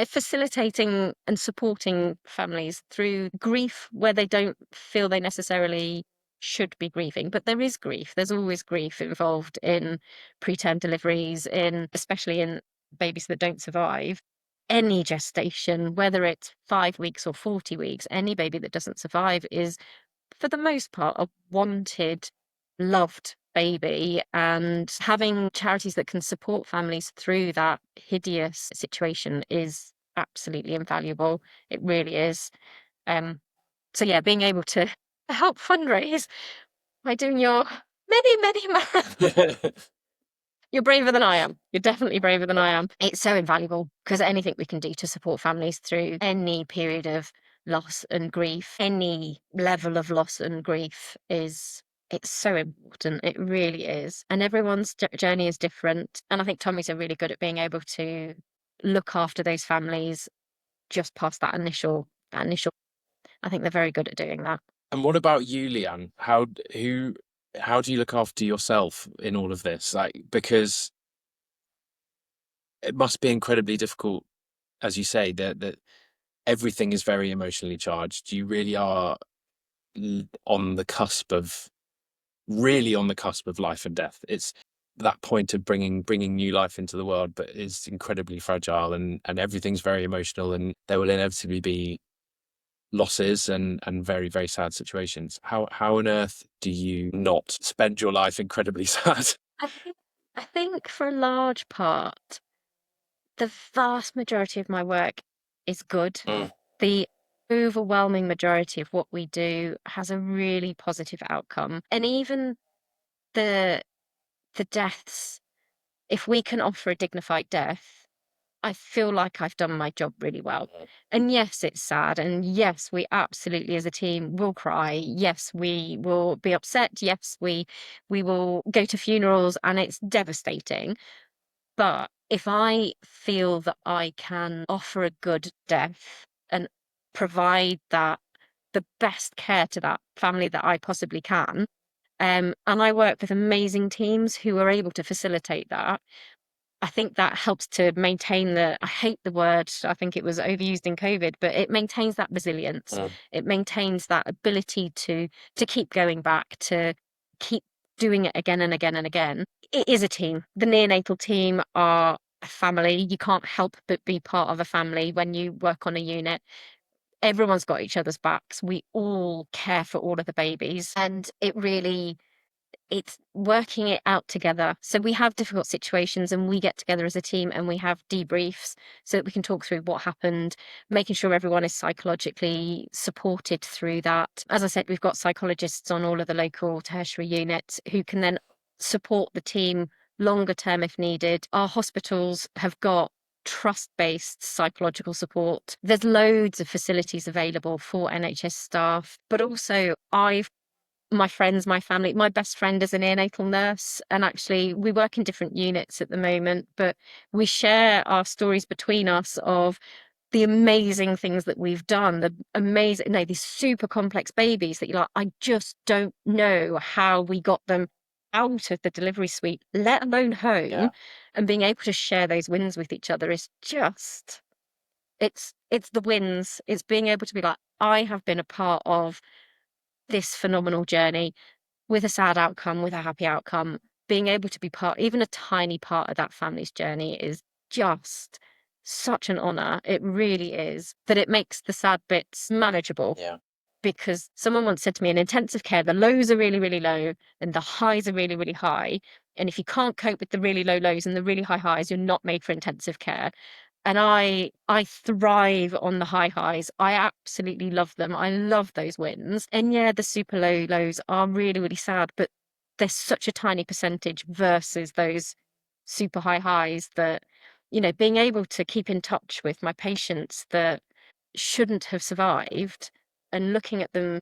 facilitating and supporting families through grief where they don't feel they necessarily should be grieving, but there is grief. There's always grief involved in preterm deliveries, especially in babies that don't survive. Any gestation, whether it's 5 weeks or 40 weeks, any baby that doesn't survive is, for the most part, a wanted, loved baby. And having charities that can support families through that hideous situation is absolutely invaluable. It really is. So yeah, being able to help fundraise by doing your many marathons. You're braver than I am. You're definitely braver than I am. It's so invaluable because anything we can do to support families through any period of loss and grief, any level of loss and grief it's so important. It really is. And everyone's journey is different. And I think Tommy's are really good at being able to look after those families just past that initial. I think they're very good at doing that. And what about you, Leanne? How do you look after yourself in all of this? Like, because it must be incredibly difficult, as you say, that everything is very emotionally charged. You really are on the cusp of life and death. It's that point of bringing new life into the world, but is incredibly fragile, and everything's very emotional, and there will inevitably be losses and very, very sad situations. How on earth do you not spend your life incredibly sad? I think for a large part, the vast majority of my work is good. Mm. The overwhelming majority of what we do has a really positive outcome. And even the deaths, if we can offer a dignified death, I feel like I've done my job really well. And yes, it's sad. And yes, we absolutely as a team will cry. Yes, we will be upset. Yes, we will go to funerals and it's devastating. But if I feel that I can offer a good death and provide the best care to that family that I possibly can, and I work with amazing teams who are able to facilitate that, I think that helps to maintain I hate the word, I think it was overused in COVID, but it maintains that resilience. It maintains that ability to keep going back, to keep doing it again and again and again. It is a team. The neonatal team are a family. You can't help but be part of a family when you work on a unit. Everyone's got each other's backs. We all care for all of the babies. And it's working it out together. So we have difficult situations and we get together as a team and we have debriefs so that we can talk through what happened, making sure everyone is psychologically supported through that. As I said, we've got psychologists on all of the local tertiary units who can then support the team longer term if needed. Our hospitals have got trust-based psychological support. There's loads of facilities available for NHS staff, but also my friends, my family, my best friend is a neonatal nurse, and actually we work in different units at the moment, but we share our stories between us of the amazing things that we've done, these super complex babies that you're like, I just don't know how we got them out of the delivery suite, let alone home. Yeah. And being able to share those wins with each other is just, it's the wins. It's being able to be like, I have been a part of this phenomenal journey with a sad outcome, with a happy outcome. Being able to be even a tiny part of that family's journey is just such an honor. It really is, that it makes the sad bits manageable. Yeah. Because someone once said to me, in intensive care, the lows are really, really low and the highs are really, really high. And if you can't cope with the really low lows and the really high highs, you're not made for intensive care. And I thrive on the high highs. I absolutely love them. I love those wins. And yeah, the super low lows are really, really sad, but there's such a tiny percentage versus those super high highs that, being able to keep in touch with my patients that shouldn't have survived and looking at them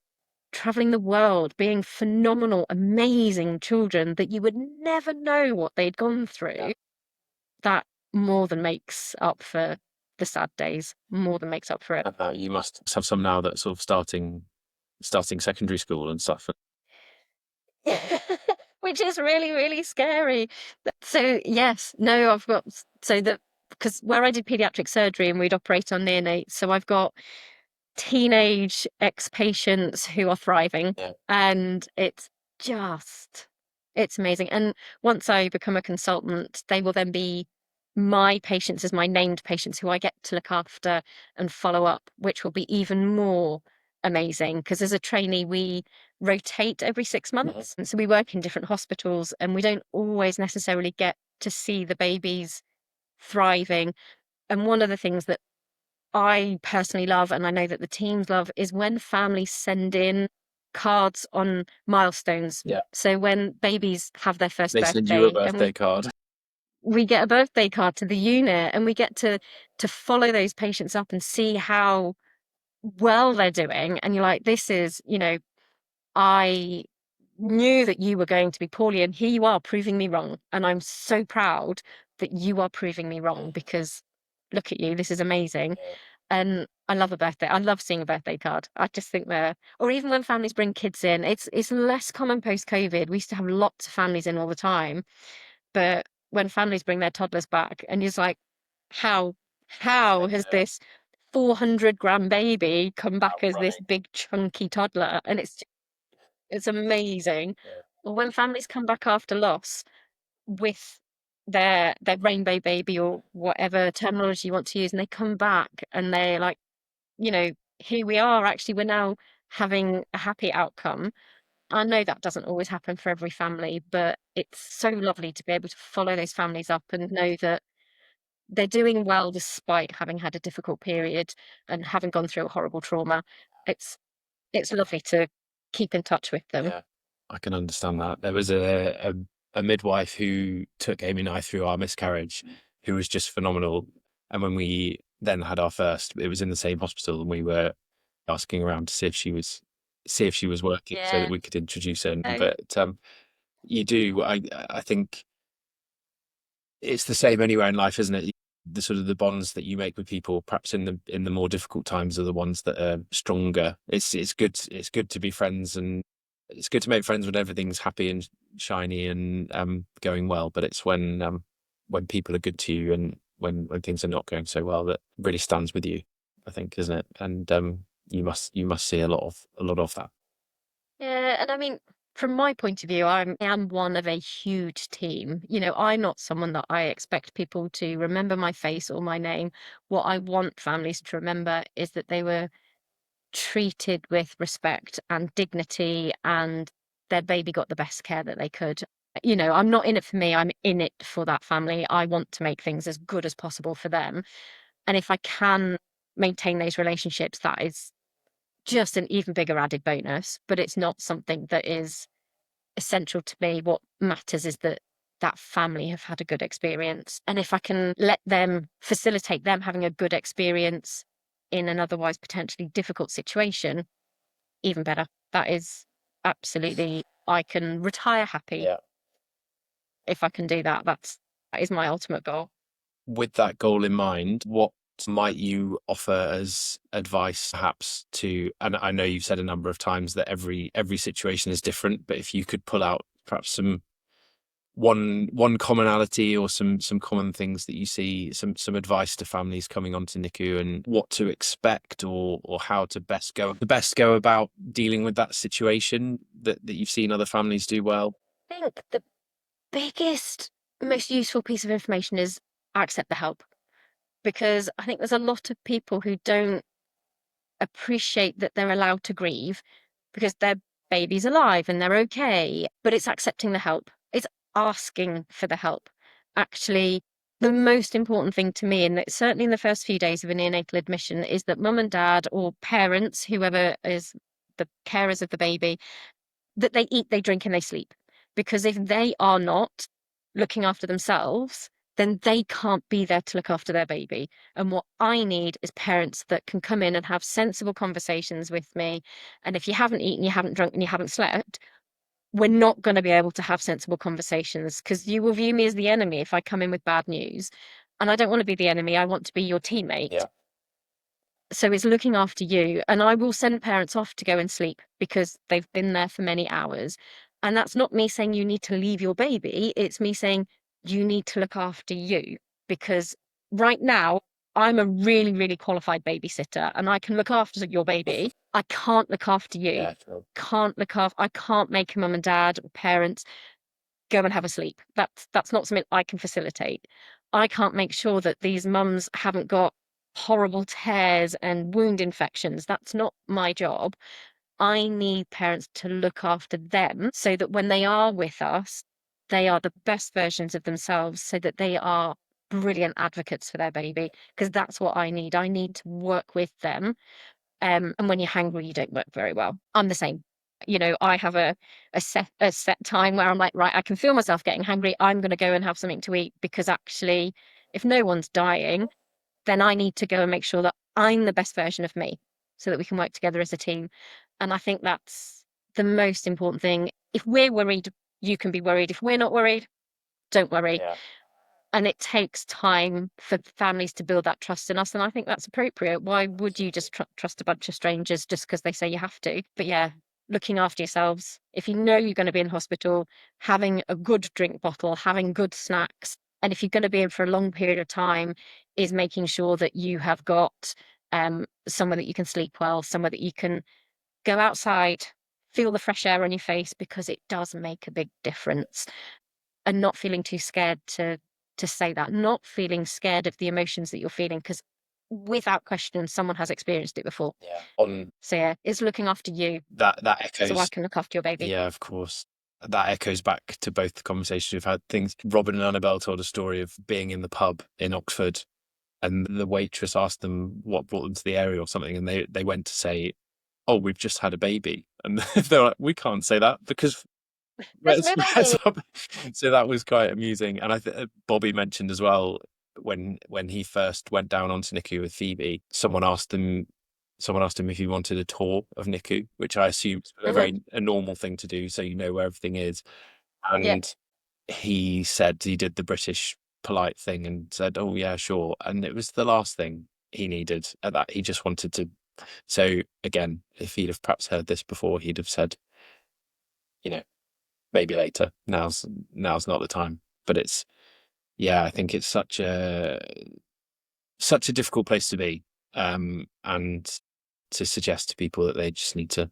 traveling the world, being phenomenal, amazing children that you would never know what they'd gone through, that more than makes up for the sad days, more than makes up for it. You must have some now that sort of starting secondary school and stuff. Which is really, really scary. So yes, no, I've got, because where I did paediatric surgery and we'd operate on neonates, so I've got teenage ex-patients who are thriving. Yeah. And it's amazing. And once I become a consultant, they will then be my patients as my named patients who I get to look after and follow up, which will be even more amazing because as a trainee we rotate every 6 months. And so we work in different hospitals and we don't always necessarily get to see the babies thriving. And one of the things that I personally love, and I know that the teams love, is when families send in cards on milestones. Yeah. So when babies have their first They send you a birthday, and birthday card. we get a birthday card to the unit, and we get to follow those patients up and see how well they're doing. And you're like, this is, I knew that you were going to be poorly, and here you are proving me wrong. And I'm so proud that you are proving me wrong, because look at you, this is amazing. Yeah. And I love a birthday. I love seeing a birthday card. I just think or even when families bring kids in, it's less common post-COVID. We used to have lots of families in all the time, but when families bring their toddlers back, and you're just like, how has Yeah. this 400-gram baby come back as this Outrunning. big chunky toddler? And it's amazing. Yeah. Or when families come back after loss with their rainbow baby, or whatever terminology you want to use, and they come back and they're like, here we are, actually, we're now having a happy outcome. I know that doesn't always happen for every family, but it's so lovely to be able to follow those families up and know that they're doing well despite having had a difficult period and having gone through a horrible trauma. It's lovely to keep in touch with them. Yeah, I can understand that. There was a midwife who took Amy and I through our miscarriage, who was just phenomenal. And when we then had our first, it was in the same hospital, and we were asking around to see if she was working so that Yeah. we could introduce her. So, But you do, I think it's the same anywhere in life, isn't it? The sort of the bonds that you make with people, perhaps in the more difficult times, are the ones that are stronger. It's good to be friends, and it's good to make friends when everything's happy and shiny and going well. But it's when people are good to you, and when things are not going so well, that really stands with you, I think, isn't it? And you must see a lot of that. yeah, and I mean, from my point of view, I am one of a huge team. I'm not someone that I expect people to remember my face or my name. What I want families to remember is that they were treated with respect and dignity, and their baby got the best care that they could. I'm not in it for me, I'm in it for that family. I want to make things as good as possible for them. And if I can maintain those relationships, that is just an even bigger added bonus. But it's not something that is essential to me. What matters is that that family have had a good experience. And if I can let them facilitate them having a good experience in an otherwise potentially difficult situation, even better. That is absolutely, I can retire happy Yeah. if I can do that. That is my ultimate goal. With that goal in mind, what might you offer as advice, perhaps, to, and I know you've said a number of times that every situation is different, but if you could pull out perhaps some one commonality, or some common things that you see, some advice to families coming onto NICU, and what to expect, or how to best go about dealing with that situation that you've seen other families do well. I think the biggest, most useful piece of information is accept the help, because I think there's a lot of people who don't appreciate that they're allowed to grieve because their baby's alive and they're okay. But it's accepting the help, it's asking for the help. Actually, the most important thing to me, and certainly in the first few days of a neonatal admission, is that mum and dad, or parents, whoever is the carers of the baby, that they eat, they drink, and they sleep. Because if they are not looking after themselves, then they can't be there to look after their baby. And what I need is parents that can come in and have sensible conversations with me. And if you haven't eaten, you haven't drunk, and you haven't slept, we're not going to be able to have sensible conversations, because you will view me as the enemy if I come in with bad news. And I don't want to be the enemy. I want to be your teammate. Yeah. So it's looking after you. And I will send parents off to go and sleep because they've been there for many hours. And that's not me saying you need to leave your baby. It's me saying you need to look after you, because right now I'm a really, really qualified babysitter and I can look after your baby. I can't look after you. Yeah, sure. I can't make a mum and dad or parents go and have a sleep. That's not something I can facilitate. I can't make sure that these mums haven't got horrible tears and wound infections. That's not my job. I need parents to look after them so that when they are with us, they are the best versions of themselves, so that they are brilliant advocates for their baby, because that's what I need. I need to work with them. And when you're hungry, you don't work very well. I'm the same. I have a set time where I'm like, right, I can feel myself getting hungry. I'm going to go and have something to eat, because actually, if no one's dying, then I need to go and make sure that I'm the best version of me, so that we can work together as a team. And I think that's the most important thing. If we're worried, you can be worried. If we're not worried, don't worry. Yeah. And it takes time for families to build that trust in us. And I think that's appropriate. Why would you just trust a bunch of strangers just because they say you have to? But yeah, looking after yourselves. If you know you're going to be in hospital, having a good drink bottle, having good snacks. And if you're going to be in for a long period of time, is making sure that you have got somewhere that you can sleep well, somewhere that you can go outside, feel the fresh air on your face, because it does make a big difference. And not feeling too scared to say that, not feeling scared of the emotions that you're feeling, because without question, someone has experienced it before. Yeah. On So yeah, it's looking after you that so I echoes. can look after your baby. Yeah, of course. That echoes back to both the conversations we've had. Things Robin and Annabelle told a story of being in the pub in Oxford, and the waitress asked them what brought them to the area or something, and they went to say, "Oh, we've just had a baby," and they're like, "We can't say that because There's where's, no where's baby. our ba-" So that was quite amusing. And Bobby mentioned as well, when he first went down onto NICU with Phoebe, someone asked him if he wanted a tour of NICU, which I assume is a normal thing to do, so you know where everything is. Yeah. And he said he did the British polite thing and said, "Oh yeah, sure." And it was the last thing he needed at that. He just wanted to. So again, if he'd have perhaps heard this before, he'd have said, you know, maybe later. Now's not the time. But yeah, I think it's such a difficult place to be, and to suggest to people that they just need to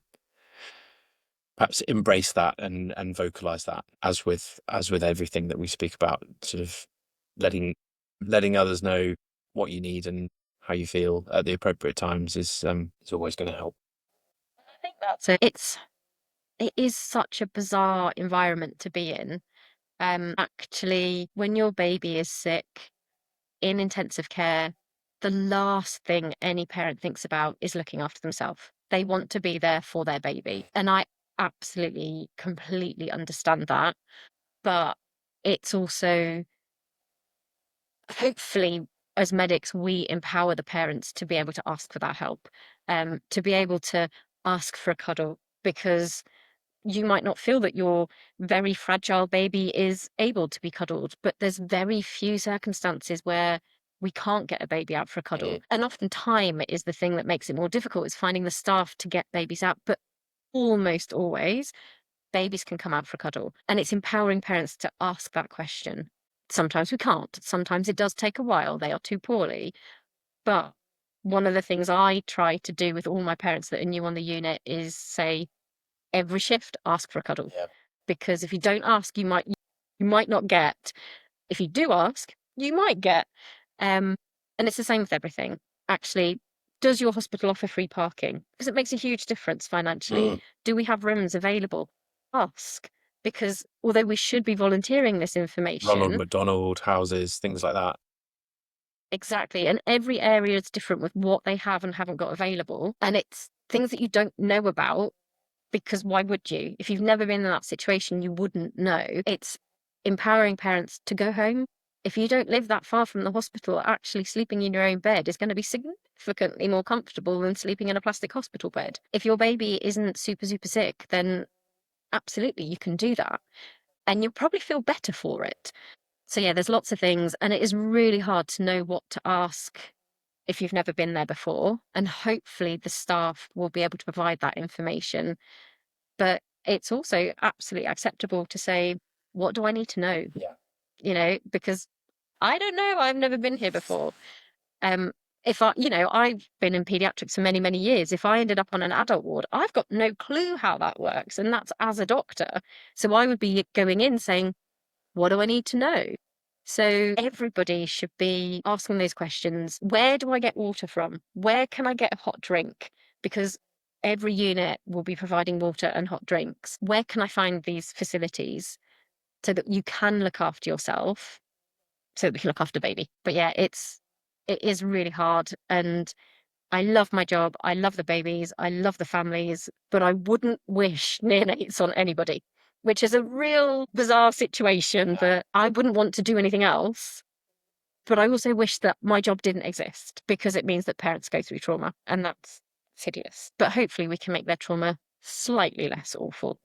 perhaps embrace that and vocalize that, as with everything that we speak about, sort of letting others know what you need and how you feel at the appropriate times is always going to help. I think that's it. It is such a bizarre environment to be in. Actually, when your baby is sick in intensive care, the last thing any parent thinks about is looking after themselves. They want to be there for their baby. And I absolutely, completely understand that. But it's also, hopefully, as medics, we empower the parents to be able to ask for that help, to be able to ask for a cuddle, because you might not feel that your very fragile baby is able to be cuddled, but there's very few circumstances where we can't get a baby out for a cuddle. And often time is the thing that makes it more difficult, is finding the staff to get babies out. But almost always, babies can come out for a cuddle. And it's empowering parents to ask that question. Sometimes we can't. Sometimes it does take a while. They are too poorly. But one of the things I try to do with all my parents that are new on the unit is say, every shift, ask for a cuddle. Yeah. Because if you don't ask, you might not get. If you do ask, you might get. And it's the same with everything. Actually, does your hospital offer free parking? Because it makes a huge difference financially. Do we have rooms available? Ask. Because although we should be volunteering this Ronald information, McDonald houses, things like that. exactly, and every area is different with what they have and haven't got available. And it's things that you don't know about, because why would you? If you've never been in that situation, you wouldn't know. It's empowering parents to go home. If you don't live that far from the hospital, actually sleeping in your own bed is going to be significantly more comfortable than sleeping in a plastic hospital bed. If your baby isn't super, super sick, then absolutely you can do that. And you'll probably feel better for it. So, yeah, there's lots of things. And it is really hard to know what to ask if you've never been there before. And hopefully the staff will be able to provide that information. But it's also absolutely acceptable to say, what do I need to know? Yeah. Because I don't know, I've never been here before. Um, if I've been in pediatrics for many, many years. If I ended up on an adult ward, I've got no clue how that works. And that's as a doctor. So I would be going in saying, what do I need to know? So everybody should be asking those questions. Where do I get water from? Where can I get a hot drink? Because every unit will be providing water and hot drinks. Where can I find these facilities so that you can look after yourself so that we can look after baby. But yeah, it is really hard, and I love my job. I love the babies. I love the families, but I wouldn't wish neonates on anybody, which is a real bizarre situation that I wouldn't want to do anything else. But I also wish that my job didn't exist, because it means that parents go through trauma, and that's hideous. But hopefully we can make their trauma slightly less awful.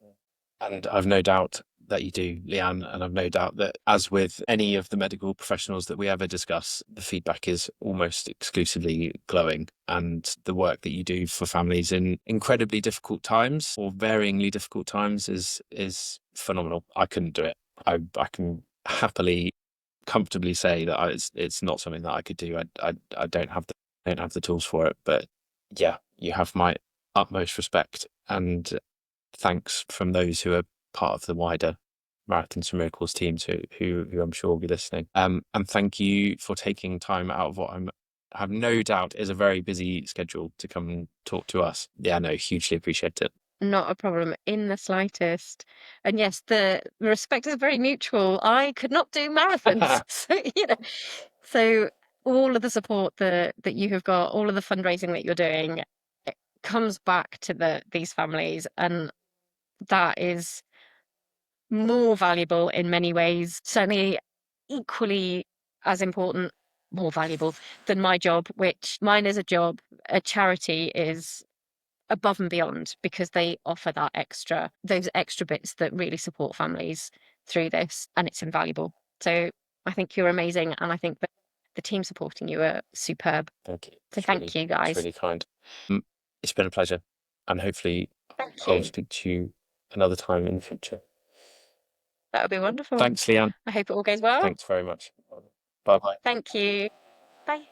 And I've no doubt that you do, Leanne. And I've no doubt that, as with any of the medical professionals that we ever discuss, the feedback is almost exclusively glowing. And the work that you do for families in incredibly difficult times, or varyingly difficult times, is phenomenal. I couldn't do it. I can happily, comfortably say that it's not something that I could do. I don't have the tools for it. But yeah, you have my utmost respect and thanks from those who are part of the wider Marathons for Miracles teams who I'm sure will be listening. And thank you for taking time out of what I have no doubt is a very busy schedule to come and talk to us. Yeah, no, hugely appreciate it. Not a problem in the slightest. And yes, the respect is very mutual. I could not do marathons. So, so all of the support that you have got, all of the fundraising that you're doing, it comes back to these families, and that is more valuable in many ways, certainly equally as important, more valuable than my job, which mine is a job. A charity is above and beyond, because they offer those extra bits that really support families through this, and it's invaluable. So I think you're amazing, and I think that the team supporting you are superb. Thank you. So thank you, It's guys. really kind. It's been a pleasure, and hopefully Thank I'll you. speak to you another time in the future. That would be wonderful. Thanks, Leanne. I hope it all goes well. Thanks very much. Bye bye. Thank you. Bye.